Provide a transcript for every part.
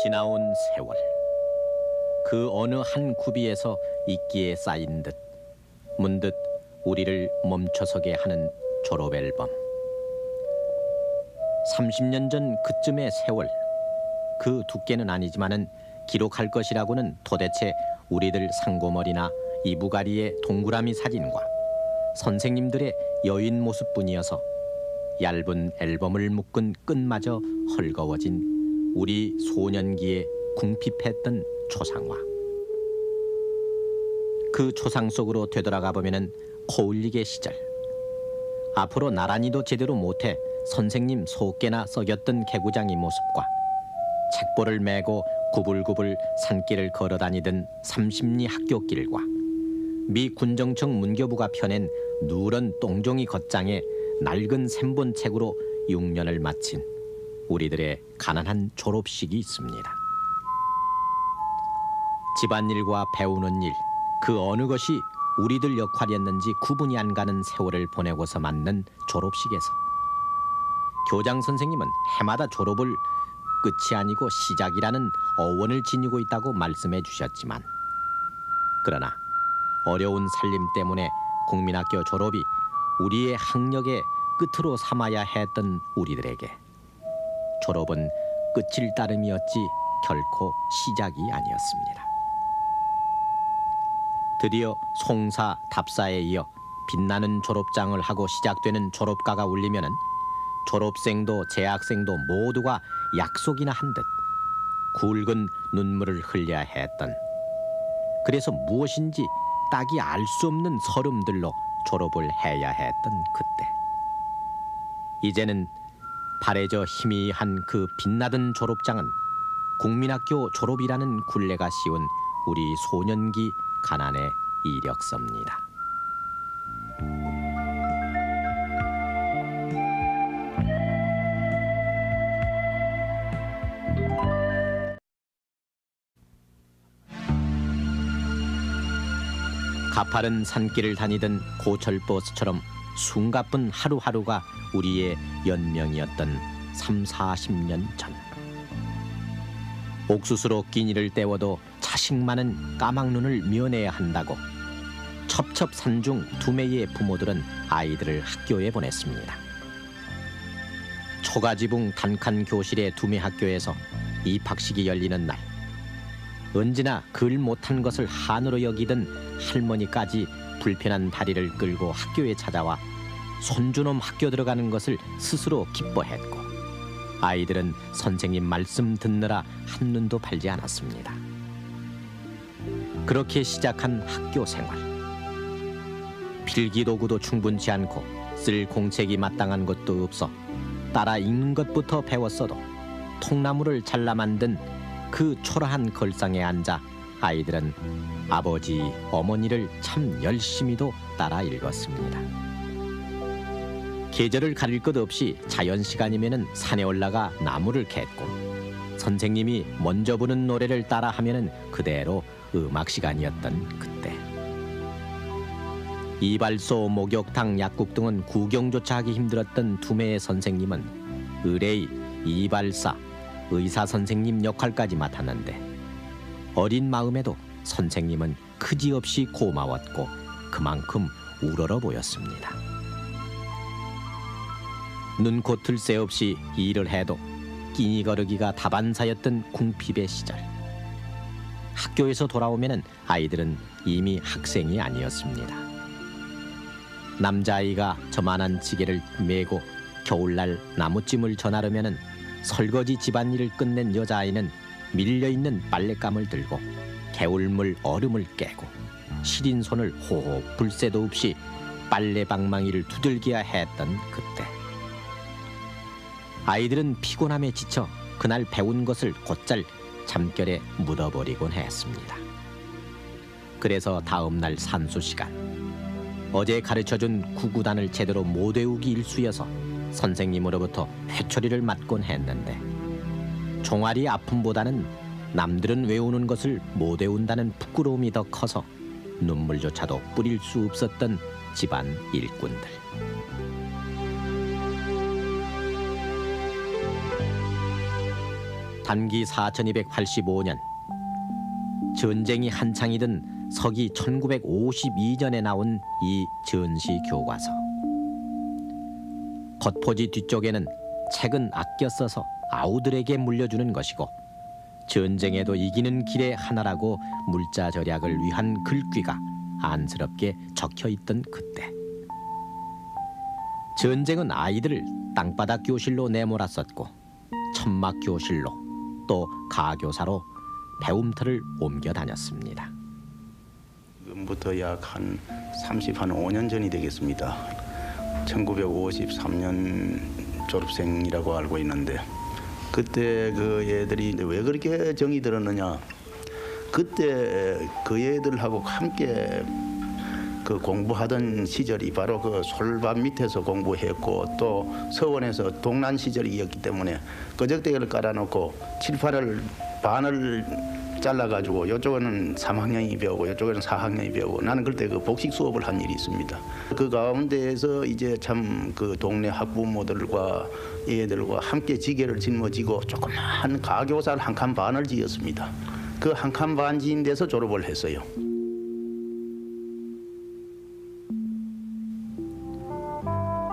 지나온 세월, 그 어느 한 구비에서 있기에 쌓인 듯 문득 우리를 멈춰서게 하는 졸업 앨범. 30년 전 그쯤의 세월, 그 두께는 아니지만은 기록할 것이라고는 도대체 우리들 상고머리나 이부가리의 동그라미 사진과 선생님들의 여인 모습뿐이어서 얇은 앨범을 묶은 끈마저 헐거워진 우리 소년기에 궁핍했던 초상화. 그 초상 속으로 되돌아가 보면은 코울리게 시절, 앞으로 나란히도 제대로 못해 선생님 속개나 썩였던 개구장이 모습과 책보를 메고 구불구불 산길을 걸어다니던 삼십리 학교길과 미 군정청 문교부가 펴낸 누런 똥종이 겉장에 낡은 샘본 책으로 6년을 마친 우리들의 가난한 졸업식이 있습니다. 집안일과 배우는 일, 그 어느 것이 우리들 역할이었는지 구분이 안 가는 세월을 보내고서 맞는 졸업식에서 교장 선생님은 해마다 졸업을 끝이 아니고 시작이라는 어원을 지니고 있다고 말씀해 주셨지만, 그러나 어려운 살림 때문에 국민학교 졸업이 우리의 학력의 끝으로 삼아야 했던 우리들에게 졸업은 끝일 따름이었지 결코 시작이 아니었습니다. 드디어 송사, 답사에 이어 빛나는 졸업장을 하고 시작되는 졸업가가 울리면은 졸업생도 재학생도 모두가 약속이나 한 듯 굵은 눈물을 흘려야 했던, 그래서 무엇인지 딱히 알 수 없는 설움들로 졸업을 해야 했던 그때, 이제는 바래져 희미한 그 빛나던 졸업장은 국민학교 졸업이라는 굴레가 씌운 우리 소년기 가난의 이력서입니다. 가파른 산길을 다니던 고철버스처럼 숨가쁜 하루하루가 우리의 연명이었던 30-40년 전. 옥수수로 끼니를 때워도 자식 많은 까막눈을 면해야 한다고 첩첩산중 두메이의 부모들은 아이들을 학교에 보냈습니다. 초가지붕 단칸 교실의 두메 학교에서 입학식이 열리는 날, 언제나 글 못한 것을 한으로 여기던 할머니까지 불편한 다리를 끌고 학교에 찾아와 손주놈 학교 들어가는 것을 스스로 기뻐했고, 아이들은 선생님 말씀 듣느라 한눈도 팔지 않았습니다. 그렇게 시작한 학교 생활. 필기도구도 충분치 않고 쓸 공책이 마땅한 것도 없어 따라 읽는 것부터 배웠어도 통나무를 잘라 만든 그 초라한 걸상에 앉아 아이들은 아버지, 어머니를 참 열심히도 따라 읽었습니다. 계절을 가릴 것 없이 자연 시간이면은 산에 올라가 나무를 캤고, 선생님이 먼저 부른 노래를 따라하면은 그대로 음악 시간이었던 그때. 이발소, 목욕탕, 약국 등은 구경조차 하기 힘들었던 두메의 선생님은 의뢰의 이발사, 의사 선생님 역할까지 맡았는데, 어린 마음에도 선생님은 크지없이 고마웠고 그만큼 우러러 보였습니다. 눈코 틀 새 없이 일을 해도 끼니 거르기가 다반사였던 궁핍의 시절. 학교에서 돌아오면은 아이들은 이미 학생이 아니었습니다. 남자아이가 저만한 지게를 메고 겨울날 나무찜을 전하려면은 설거지 집안일을 끝낸 여자아이는 밀려있는 빨랫감을 들고 개울물 얼음을 깨고 시린 손을 호호 불 새도 없이 빨래 방망이를 두들겨야 했던 그때, 아이들은 피곤함에 지쳐 그날 배운 것을 곧잘 잠결에 묻어버리곤 했습니다. 그래서 다음 날 산수 시간, 어제 가르쳐준 구구단을 제대로 못 외우기 일쑤여서 선생님으로부터 회초리를 맞곤 했는데, 종아리 아픔보다는 남들은 외우는 것을 못 외운다는 부끄러움이 더 커서 눈물조차도 뿌릴 수 없었던 집안 일꾼들. 단기 4285년 전쟁이 한창이던 서기 1952년에 나온 이 전시 교과서. 겉포지 뒤쪽에는 책은 아껴 써서 아우들에게 물려주는 것이고 전쟁에도 이기는 길의 하나라고 물자 절약을 위한 글귀가 안쓰럽게 적혀있던 그때, 전쟁은 아이들을 땅바닥 교실로 내몰았었고 천막 교실로 또 가교사로 배움터를 옮겨 다녔습니다. 지금부터 약 한 35년 전이 되겠습니다. 1953년 졸업생이라고 알고 있는데, 그때 그 애들이 왜 그렇게 정이 들었느냐, 그때 그 애들하고 함께 그 공부하던 시절이 바로 그 솔밭 밑에서 공부했고 또 서원에서 동란 시절이었기 때문에 끄적대기를 깔아놓고 칠판을 반을 잘라가지고 이쪽에는 3학년이 배우고 이쪽에는 4학년이 배우고, 나는 그때 그 복식 수업을 한 일이 있습니다. 그 가운데에서 이제 참 그 동네 학부모들과 애들과 함께 지게를 짊어지고 조그만 가교사를 한 칸 반을 지었습니다. 그 한 칸 반 지은 데서 졸업을 했어요.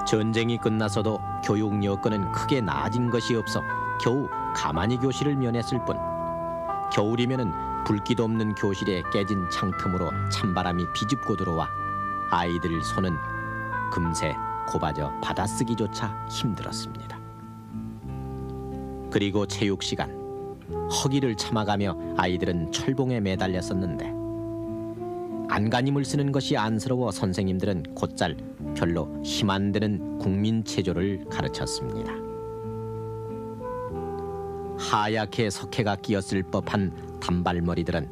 전쟁이 끝나서도 교육 여건은 크게 나아진 것이 없어 겨우 가만히 교실을 면했을 뿐, 겨울이면은 불기도 없는 교실에 깨진 창틈으로 찬바람이 비집고 들어와 아이들 손은 금세 고바져 받아쓰기조차 힘들었습니다. 그리고 체육 시간, 허기를 참아가며 아이들은 철봉에 매달렸었는데 안간힘을 쓰는 것이 안쓰러워 선생님들은 곧잘 별로 힘 안 드는 국민체조를 가르쳤습니다. 하얗게 석회가 끼었을 법한 단발머리들은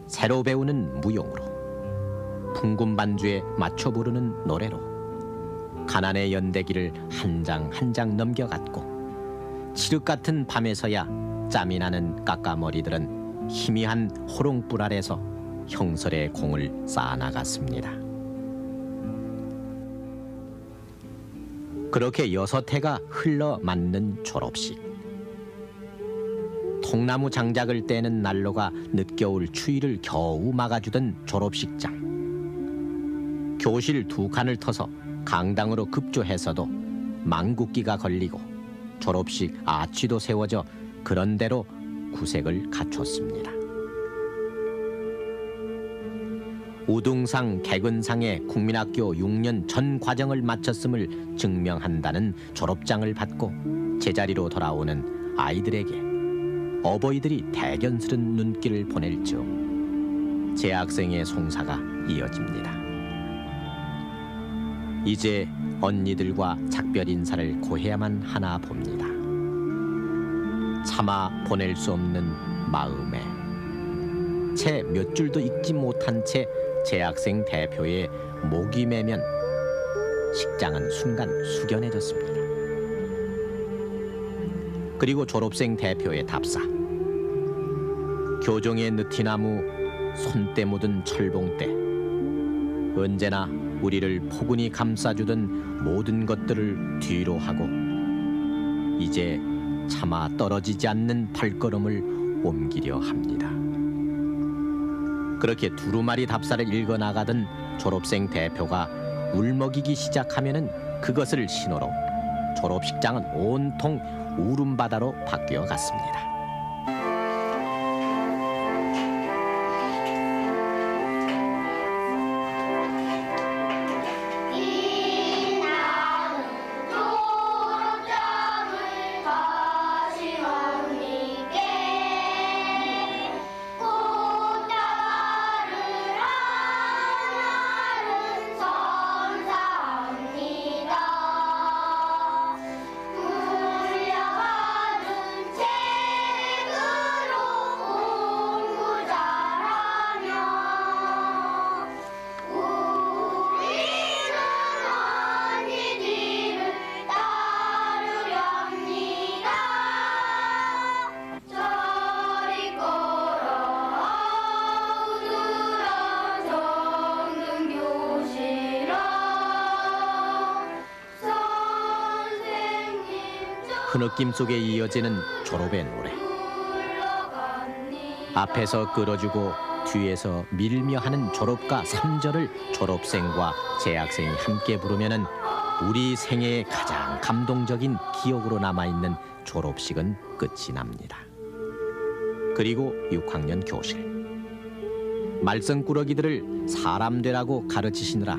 새로 배우는 무용으로, 풍금 반주에 맞춰 부르는 노래로 가난의 연대기를 한 장 한 장 넘겨갔고, 칠흑 같은 밤에서야 짬이 나는 까까머리들은 희미한 호롱불 아래서 형설의 공을 쌓아나갔습니다. 그렇게 6해가 흘러 맞는 졸업식. 통나무 장작을 떼는 난로가 늦겨울 추위를 겨우 막아주던 졸업식장. 교실 2칸을 터서 강당으로 급조해서도 망국기가 걸리고 졸업식 아치도 세워져 그런대로 구색을 갖췄습니다. 우등상, 개근상의 국민학교 6년 전 과정을 마쳤음을 증명한다는 졸업장을 받고 제자리로 돌아오는 아이들에게 어버이들이 대견스런 눈길을 보낼 즈음 재학생의 송사가 이어집니다. 이제 언니들과 작별 인사를 고해야만 하나 봅니다. 차마 보낼 수 없는 마음에 채 몇 줄도 읽지 못한 채 재학생 대표의 목이 매면 식장은 순간 숙연해졌습니다. 그리고 졸업생 대표의 답사. 교종의 느티나무, 손때 묻은 철봉대. 언제나 우리를 포근히 감싸주던 모든 것들을 뒤로 하고 이제 차마 떨어지지 않는 발걸음을 옮기려 합니다. 그렇게 두루마리 답사를 읽어나가던 졸업생 대표가 울먹이기 시작하면은 그것을 신호로 졸업식장은 온통 울음바다로 바뀌어 갔습니다. 그 느낌 속에 이어지는 졸업의 노래. 앞에서 끌어주고 뒤에서 밀며 하는 졸업가 3절을 졸업생과 재학생이 함께 부르면은 우리 생애의 가장 감동적인 기억으로 남아있는 졸업식은 끝이 납니다. 그리고 6학년 교실. 말썽꾸러기들을 사람 되라고 가르치시느라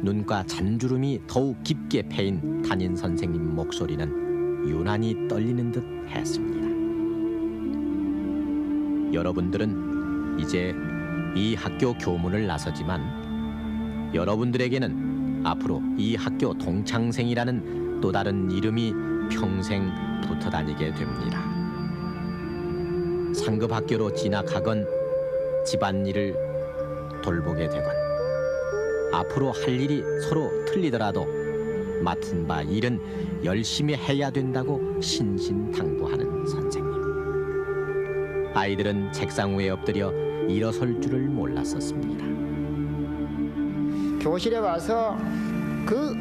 눈가 잔주름이 더욱 깊게 패인 담임 선생님 목소리는 유난히 떨리는 듯 했습니다. 여러분들은 이제 이 학교 교문을 나서지만 여러분들에게는 앞으로 이 학교 동창생이라는 또 다른 이름이 평생 붙어 다니게 됩니다. 상급 학교로 진학하건 집안일을 돌보게 되건 앞으로 할 일이 서로 틀리더라도 맡은 바 일은 열심히 해야 된다고 신신당부하는 선생님. 아이들은 책상 위에 엎드려 일어설 줄을 몰랐었습니다. 교실에 와서 그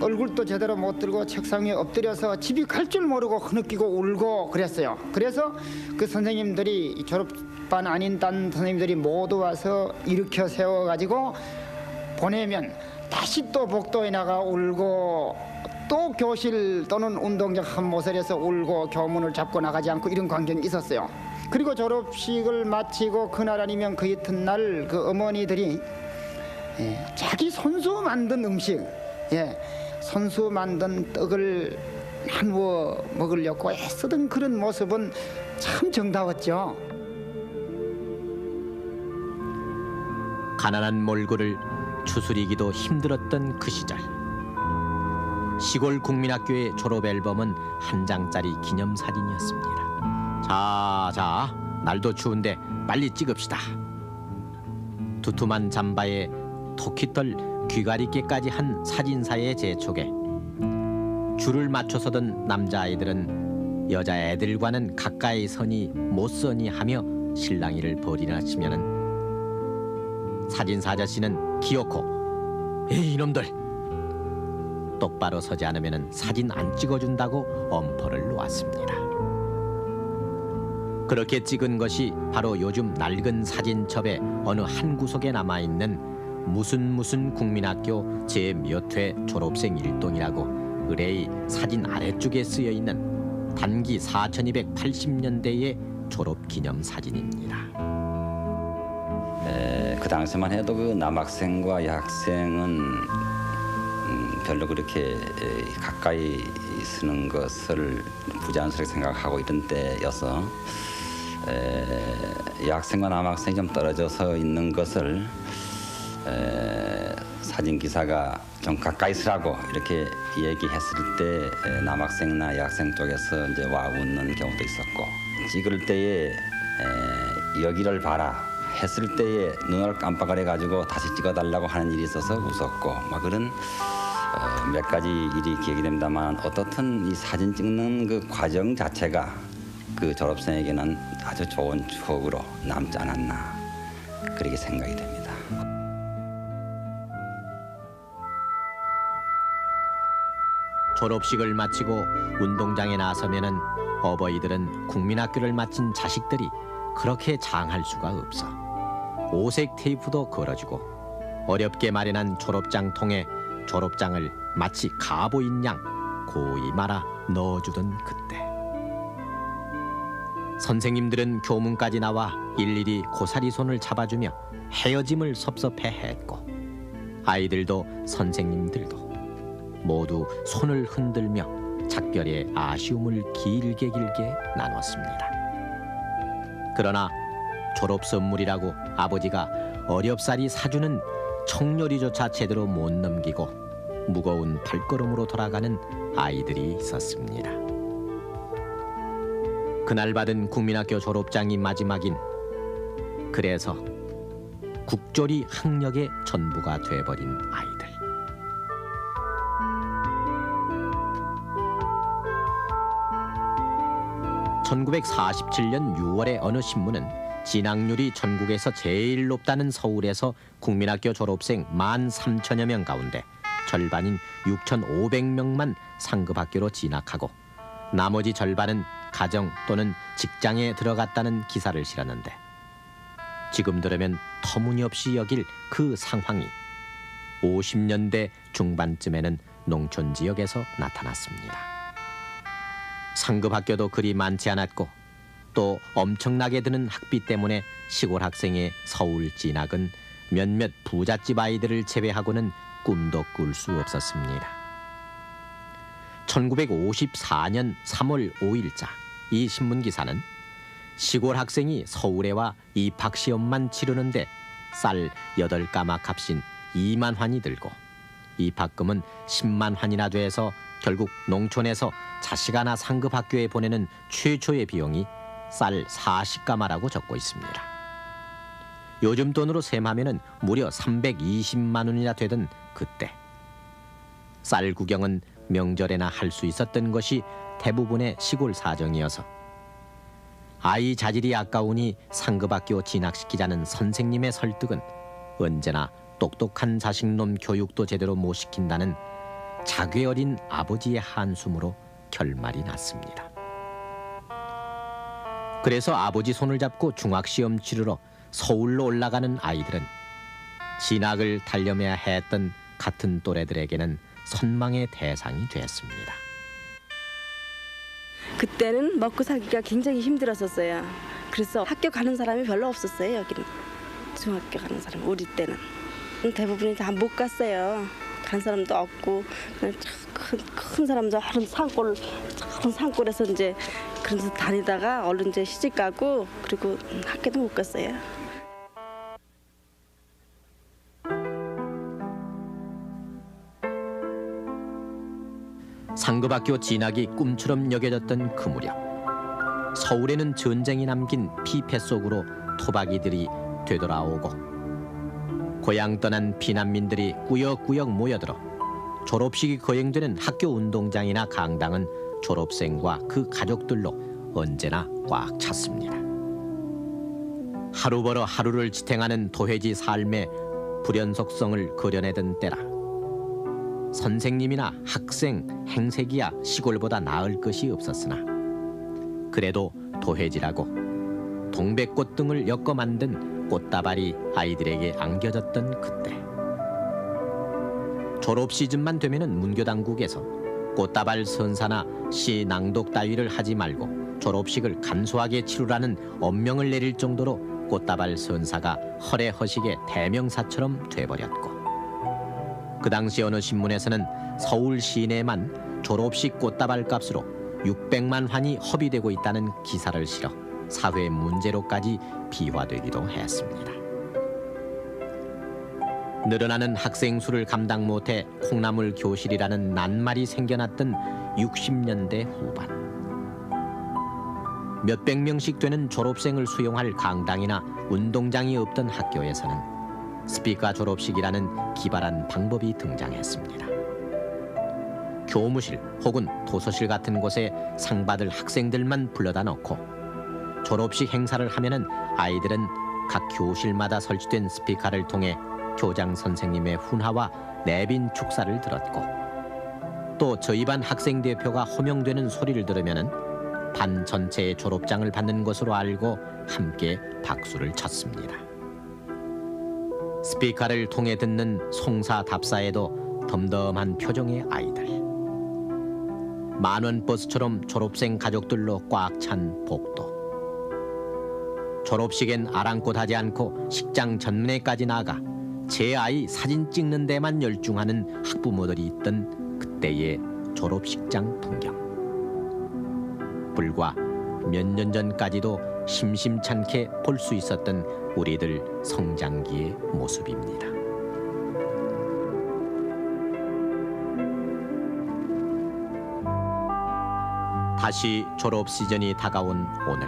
얼굴도 제대로 못 들고 책상 위에 엎드려서 집이 갈 줄 모르고 흐느끼고 울고 그랬어요. 그래서 그 선생님들이 졸업반 아닌 딴 선생님들이 모두 와서 일으켜 세워가지고 보내면 다시 또 복도에 나가 울고 또 교실 또는 운동장 한 모서리에서 울고 교문을 잡고 나가지 않고 이런 광경이 있었어요. 그리고 졸업식을 마치고 그날 아니면 그 이튿날 그 어머니들이 자기 손수 만든 음식, 손수 만든 떡을 나누어 먹으려고 애쓰던 그런 모습은 참 정다웠죠. 가난한 몰골을 추스리기도 힘들었던 그 시절. 시골 국민학교의 졸업 앨범은 한 장짜리 기념사진이었습니다. 자, 날도 추운데 빨리 찍읍시다. 두툼한 잠바에 토끼털 귀가리깨까지 한 사진사의 재촉에 줄을 맞춰 서던 남자아이들은 여자애들과는 가까이 서니 못 서니 하며 실랑이를 벌이나 치면은 사진사 아저씨는 기어코 에이 이놈들 똑바로 서지 않으면 사진 안 찍어준다고 엄포를 놓았습니다. 그렇게 찍은 것이 바로 요즘 낡은 사진첩의 어느 한 구석에 남아있는 무슨 국민학교 제몇 회 졸업생 일동이라고 의뢰의 사진 아래쪽에 쓰여있는 단기 4280년대의 졸업기념사진입니다. 그 당시만 해도 그 남학생과 여학생은 별로 그렇게 가까이 쓰는 것을 부자연스럽게 생각하고 이런 때여서 여학생과 남학생이 좀 떨어져서 있는 것을 사진 기사가 좀 가까이 서라고 이렇게 얘기했을 때 남학생이나 여학생 쪽에서 이제 와 웃는 경우도 있었고, 찍을 때에 여기를 봐라 했을 때에 눈을 깜빡거려 가지고 다시 찍어달라고 하는 일이 있어서 웃었고, 막 그런 몇 가지 일이 기억이 됩니다만, 어떻든 이 사진 찍는 그 과정 자체가 그 졸업생에게는 아주 좋은 추억으로 남지 않았나 그렇게 생각이 됩니다. 졸업식을 마치고 운동장에 나서면은 어버이들은 국민학교를 마친 자식들이 그렇게 장할 수가 없어 오색 테이프도 걸어주고 어렵게 마련한 졸업장 통에 졸업장을 마치 가보인 양 고이 말아 넣어주던 그때, 선생님들은 교문까지 나와 일일이 고사리 손을 잡아주며 헤어짐을 섭섭해했고, 아이들도 선생님들도 모두 손을 흔들며 작별의 아쉬움을 길게 나눴습니다. 그러나 졸업 선물이라고 아버지가 어렵사리 사주는 청요리조차 제대로 못 넘기고 무거운 발걸음으로 돌아가는 아이들이 있었습니다. 그날 받은 국민학교 졸업장이 마지막인, 그래서 국조리 학력의 전부가 돼버린 아이들. (1947년 6월의) 어느 신문은 진학률이 전국에서 제일 높다는 서울에서 국민학교 졸업생 13,000여 명 가운데 절반인 6,500명만 상급학교로 진학하고 나머지 절반은 가정 또는 직장에 들어갔다는 기사를 실었는데, 지금 들으면 터무니없이 여길 그 상황이 50년대 중반쯤에는 농촌 지역에서 나타났습니다. 상급 학교도 그리 많지 않았고 또 엄청나게 드는 학비 때문에 시골 학생의 서울 진학은 몇몇 부잣집 아이들을 제외하고는 꿈도 꿀 수 없었습니다. 1954년 3월 5일자 이 신문기사는 시골 학생이 서울에 와 입학시험만 치르는데 쌀 8가마 값인 2만 환이 들고 입학금은 10만 환이나 돼서 결국 농촌에서 자식 하나 상급 학교에 보내는 최초의 비용이 쌀 40가마라고 적고 있습니다. 요즘 돈으로 셈하면 무려 320만 원이나 되던 그때 쌀 구경은 명절에나 할 수 있었던 것이 대부분의 시골 사정이어서 아이 자질이 아까우니 상급학교 진학시키자는 선생님의 설득은 언제나 똑똑한 자식놈 교육도 제대로 못 시킨다는 자괴 어린 아버지의 한숨으로 결말이 났습니다. 그래서 아버지 손을 잡고 중학시험 치르러 서울로 올라가는 아이들은 진학을 달려매야 했던 같은 또래들에게는 선망의 대상이 되었습니다. 그때는 먹고 살기가 굉장히 힘들었었어요. 그래서 학교 가는 사람이 별로 없었어요. 여기는 중학교 가는 사람 우리 때는 대부분이 다 못 갔어요. 간 사람도 없고 그냥 큰 사람도 하는 산골에서 이제 그런 데서 다니다가 얼른 이제 시집 가고 그리고 학교도 못 갔어요. 상급학교 진학이 꿈처럼 여겨졌던 그 무렵 서울에는 전쟁이 남긴 피폐 속으로 토박이들이 되돌아오고 고향 떠난 피난민들이 꾸역꾸역 모여들어 졸업식이 거행되는 학교 운동장이나 강당은 졸업생과 그 가족들로 언제나 꽉 찼습니다. 하루 벌어 하루를 지탱하는 도회지 삶의 불연속성을 그려내던 때라 선생님이나 학생, 행색이야 시골보다 나을 것이 없었으나 그래도 도회지라고 동백꽃 등을 엮어 만든 꽃다발이 아이들에게 안겨졌던 그때 졸업 시즌만 되면은 문교당국에서 꽃다발 선사나 시 낭독 따위를 하지 말고 졸업식을 간소하게 치르라는 엄명을 내릴 정도로 꽃다발 선사가 허례허식의 대명사처럼 돼버렸고 그 당시 어느 신문에서는 서울 시내만 졸업식 꽃다발 값으로 600만 환이 허비되고 있다는 기사를 실어 사회 문제로까지 비화되기도 했습니다. 늘어나는 학생 수를 감당 못해 콩나물 교실이라는 낱말이 생겨났던 60년대 후반. 몇백 명씩 되는 졸업생을 수용할 강당이나 운동장이 없던 학교에서는 스피커 졸업식이라는 기발한 방법이 등장했습니다. 교무실 혹은 도서실 같은 곳에 상 받을 학생들만 불러다 놓고 졸업식 행사를 하면은 아이들은 각 교실마다 설치된 스피커를 통해 교장 선생님의 훈화와 내빈 축사를 들었고 또 저희 반 학생 대표가 호명되는 소리를 들으면은 반 전체의 졸업장을 받는 것으로 알고 함께 박수를 쳤습니다. 스피커를 통해 듣는 송사답사에도 덤덤한 표정의 아이들. 만원 버스처럼 졸업생 가족들로 꽉 찬 복도. 졸업식엔 아랑곳하지 않고 식장 전문에까지 나가 제 아이 사진 찍는 데만 열중하는 학부모들이 있던 그때의 졸업식장 풍경. 불과 몇 년 전까지도 심심찮게 볼 수 있었던 우리들 성장기의 모습입니다. 다시 졸업 시즌이 다가온 오늘.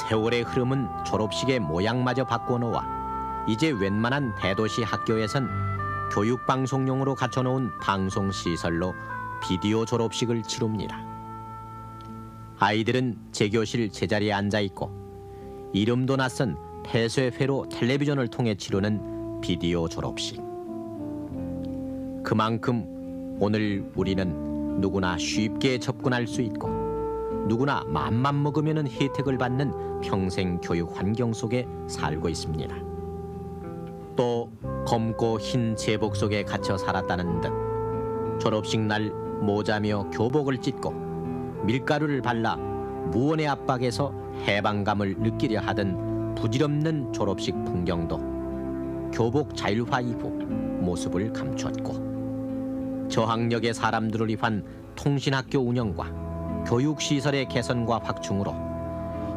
세월의 흐름은 졸업식의 모양마저 바꿔놓아 이제 웬만한 대도시 학교에선 교육방송용으로 갖춰놓은 방송시설로 비디오 졸업식을 치룹니다. 아이들은 제 교실 제자리에 앉아있고 이름도 낯선 폐쇄회로 텔레비전을 통해 치르는 비디오 졸업식. 그만큼 오늘 우리는 누구나 쉽게 접근할 수 있고 누구나 맘만 먹으면 혜택을 받는 평생 교육 환경 속에 살고 있습니다. 또 검고 흰 제복 속에 갇혀 살았다는 듯 졸업식 날 모자며 교복을 찢고 밀가루를 발라 무언의 압박에서 해방감을 느끼려 하던 부질없는 졸업식 풍경도 교복 자율화 이후 모습을 감췄고 저학력의 사람들을 위한 통신학교 운영과 교육시설의 개선과 확충으로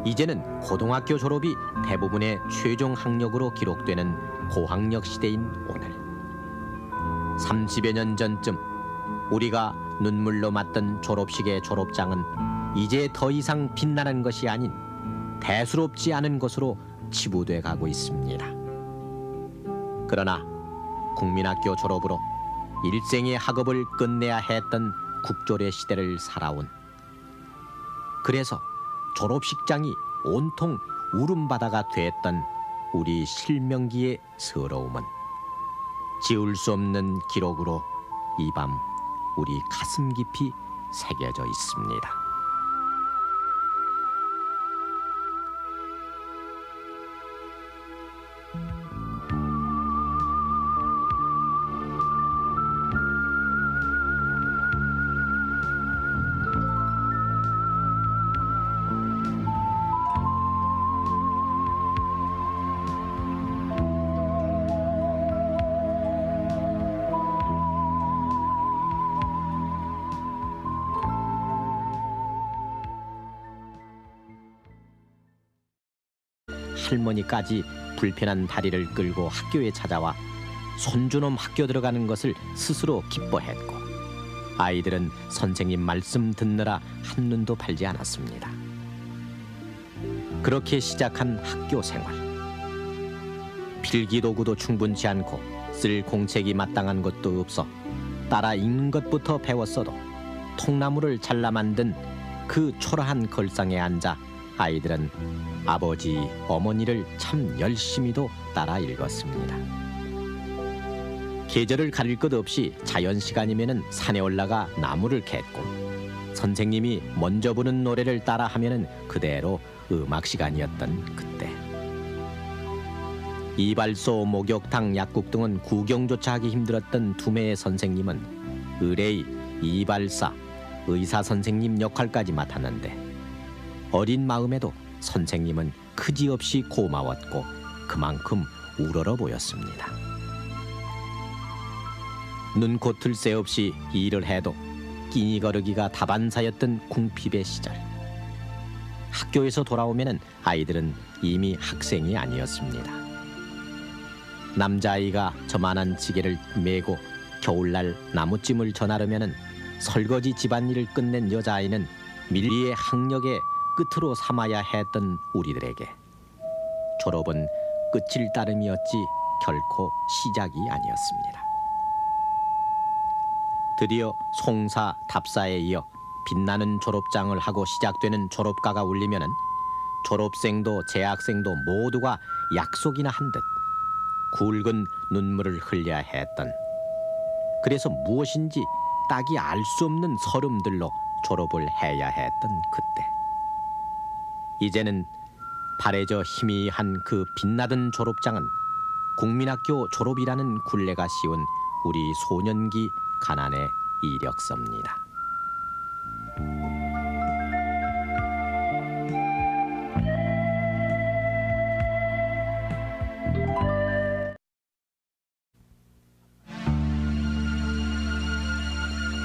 이제는 고등학교 졸업이 대부분의 최종 학력으로 기록되는 고학력 시대인 오늘 30여 년 전쯤 우리가 눈물로 맞던 졸업식의 졸업장은 이제 더 이상 빛나는 것이 아닌 대수롭지 않은 것으로 치부돼 가고 있습니다. 그러나 국민학교 졸업으로 일생의 학업을 끝내야 했던 국조의 시대를 살아온 그래서 졸업식장이 온통 울음바다가 됐던 우리 실명기의 서러움은 지울 수 없는 기록으로 이 밤 우리 가슴 깊이 새겨져 있습니다. 할머니까지 불편한 다리를 끌고 학교에 찾아와 손주놈 학교 들어가는 것을 스스로 기뻐했고 아이들은 선생님 말씀 듣느라 한눈도 팔지 않았습니다. 그렇게 시작한 학교 생활. 필기도구도 충분치 않고 쓸 공책이 마땅한 것도 없어 따라 읽는 것부터 배웠어도 통나무를 잘라 만든 그 초라한 걸상에 앉아 아이들은 아버지, 어머니를 참 열심히도 따라 읽었습니다. 계절을 가릴 것 없이 자연 시간이면은 산에 올라가 나무를 캤고 선생님이 먼저 부는 노래를 따라하면은 그대로 음악 시간이었던 그때. 이발소, 목욕탕, 약국 등은 구경조차 하기 힘들었던 두매의 선생님은 의뢰의 이발사, 의사 선생님 역할까지 맡았는데 어린 마음에도 선생님은 크지없이 고마웠고 그만큼 우러러 보였습니다. 눈코 틀 새 없이 일을 해도 끼니 거르기가 다반사였던 궁핍의 시절. 학교에서 돌아오면 아이들은 이미 학생이 아니었습니다. 남자아이가 저만한 지게를 메고 겨울날 나무찜을 전하려면 설거지 집안일을 끝낸 여자아이는 밀리의 학력의 끝으로 삼아야 했던 우리들에게 졸업은 끝일 따름이었지 결코 시작이 아니었습니다. 드디어 송사, 답사에 이어 빛나는 졸업장을 하고 시작되는 졸업가가 울리면은 졸업생도 재학생도 모두가 약속이나 한 듯 굵은 눈물을 흘려야 했던 그래서 무엇인지 딱히 알 수 없는 설움들로 졸업을 해야 했던 그때. 이제는 바래져 희미한 그 빛나던 졸업장은 국민학교 졸업이라는 굴레가 씌운 우리 소년기 가난의 이력서입니다.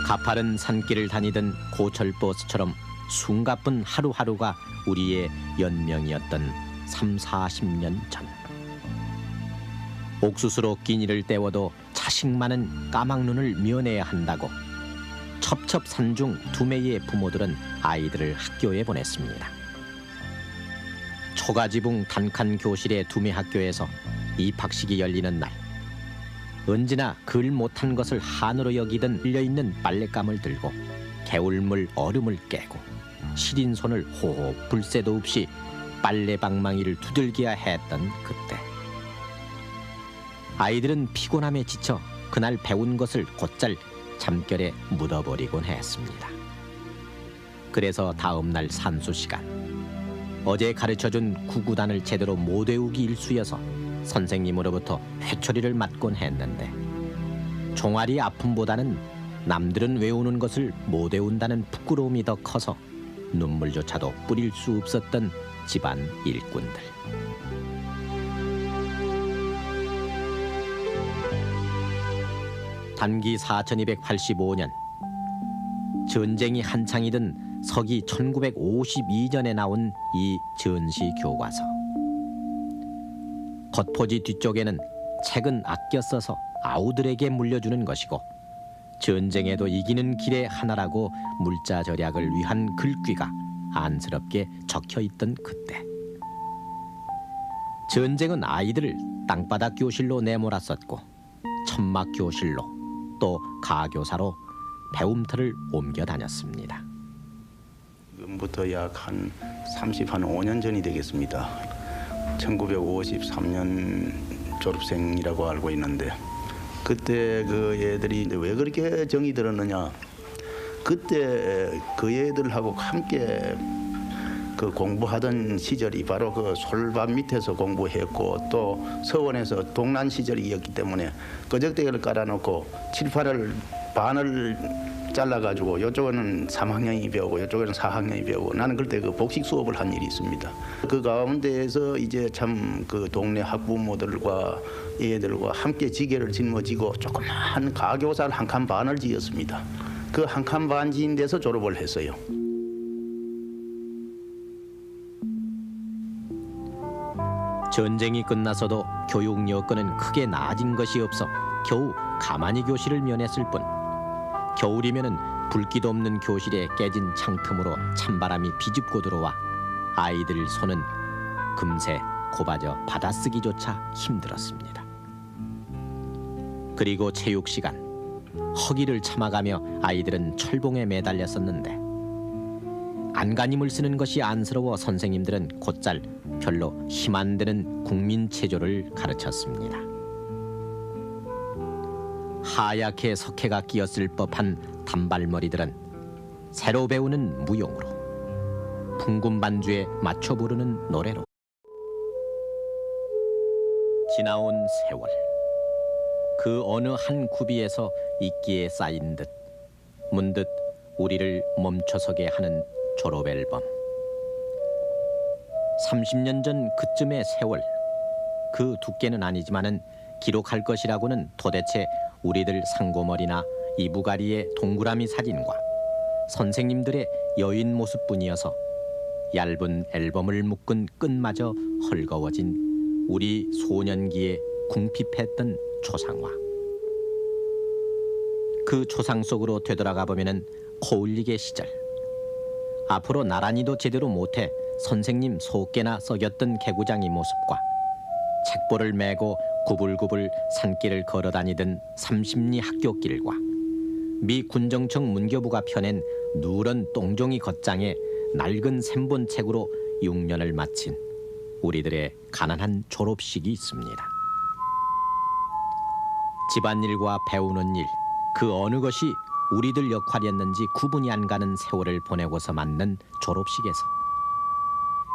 가파른 산길을 다니던 고철버스처럼 숨가쁜 하루하루가 우리의 연명이었던 30-40년 전. 옥수수로 끼니를 때워도 자식 많은 까막눈을 면해야 한다고 첩첩산중 두매의 부모들은 아이들을 학교에 보냈습니다. 초가지붕 단칸 교실의 두매 학교에서 입학식이 열리는 날 언제나 글 못한 것을 한으로 여기던 흘려있는 빨랫감을 들고 개울물 얼음을 깨고 시린 손을 호흡 불 새도 없이 빨래 방망이를 두들겨야 했던 그때. 아이들은 피곤함에 지쳐 그날 배운 것을 곧잘 잠결에 묻어버리곤 했습니다. 그래서 다음 날 산수 시간, 어제 가르쳐준 구구단을 제대로 못 외우기 일쑤여서 선생님으로부터 회초리를 맞곤 했는데, 종아리 아픔보다는 남들은 외우는 것을 못 외운다는 부끄러움이 더 커서 눈물조차도 뿌릴 수 없었던 집안 일꾼들. 단기 4285년, 전쟁이 한창이던 서기 1952년에 나온 이 전시 교과서. 겉포지 뒤쪽에는 책은 아껴 써서 아우들에게 물려주는 것이고, 전쟁에도 이기는 길의 하나라고 물자 절약을 위한 글귀가 안쓰럽게 적혀 있던 그때, 전쟁은 아이들을 땅바닥 교실로 내몰았었고, 천막 교실로 또 가교사로 배움터를 옮겨 다녔습니다. 지금부터 약 한 35년 전이 되겠습니다. 1953년 졸업생이라고 알고 있는데, 그때 그 애들이 왜 그렇게 정이 들었느냐, 그때 그 애들하고 함께 그 공부하던 시절이 바로 그 솔밭 밑에서 공부했고, 또 서원에서 동란 시절이었기 때문에 거적대기를 깔아놓고 칠판을 반을 잘라가지고 이쪽에는 3학년이 배우고 이쪽에는 4학년이 배우고, 나는 그때 그 복식 수업을 한 일이 있습니다. 그 가운데에서 이제 참 그 동네 학부모들과 애들과 함께 지게를 짊어지고 조그만 가교사를 한 칸 반을 지었습니다. 그 한 칸 반 지은 데서 졸업을 했어요. 전쟁이 끝나서도 교육 여건은 크게 나아진 것이 없어 겨우 가만히 교실을 면했을 뿐, 겨울이면은 불기도 없는 교실에 깨진 창틈으로 찬바람이 비집고 들어와 아이들 손은 금세 곱아져 받아쓰기조차 힘들었습니다. 그리고 체육 시간, 허기를 참아가며 아이들은 철봉에 매달렸었는데, 안간힘을 쓰는 것이 안쓰러워 선생님들은 곧잘 별로 힘 안 드는 국민체조를 가르쳤습니다. 하얗게 석회가 끼었을 법한 단발머리들은 새로 배우는 무용으로, 풍금 반주에 맞춰 부르는 노래로 지나온 세월, 그 어느 한 구비에서 있기에 쌓인 듯 문득 우리를 멈춰서게 하는 졸업 앨범. 30년 전 그쯤의 세월, 그 두께는 아니지만은 기록할 것이라고는 도대체 우리들 상고머리나 이부가리의 동그라미 사진과 선생님들의 여인 모습뿐이어서 얇은 앨범을 묶은 끈마저 헐거워진 우리 소년기에 궁핍했던 초상화. 그 초상 속으로 되돌아가 보면은 코울리게 시절, 앞으로 나란히도 제대로 못해 선생님 속개나 썩였던 개구장이 모습과 책보를 메고 구불구불 산길을 걸어다니던 삼십리 학교길과 미 군정청 문교부가 펴낸 누런 똥종이 겉장에 낡은 샘본책으로 6년을 마친 우리들의 가난한 졸업식이 있습니다. 집안일과 배우는 일, 그 어느 것이 우리들 역할이었는지 구분이 안 가는 세월을 보내고서 맞는 졸업식에서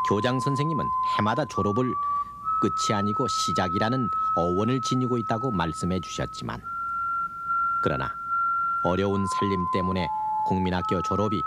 교장 선생님은 해마다 졸업을 끝이 아니고 시작이라는 어원을 지니고 있다고 말씀해 주셨지만, 그러나 어려운 살림 때문에 국민학교 졸업이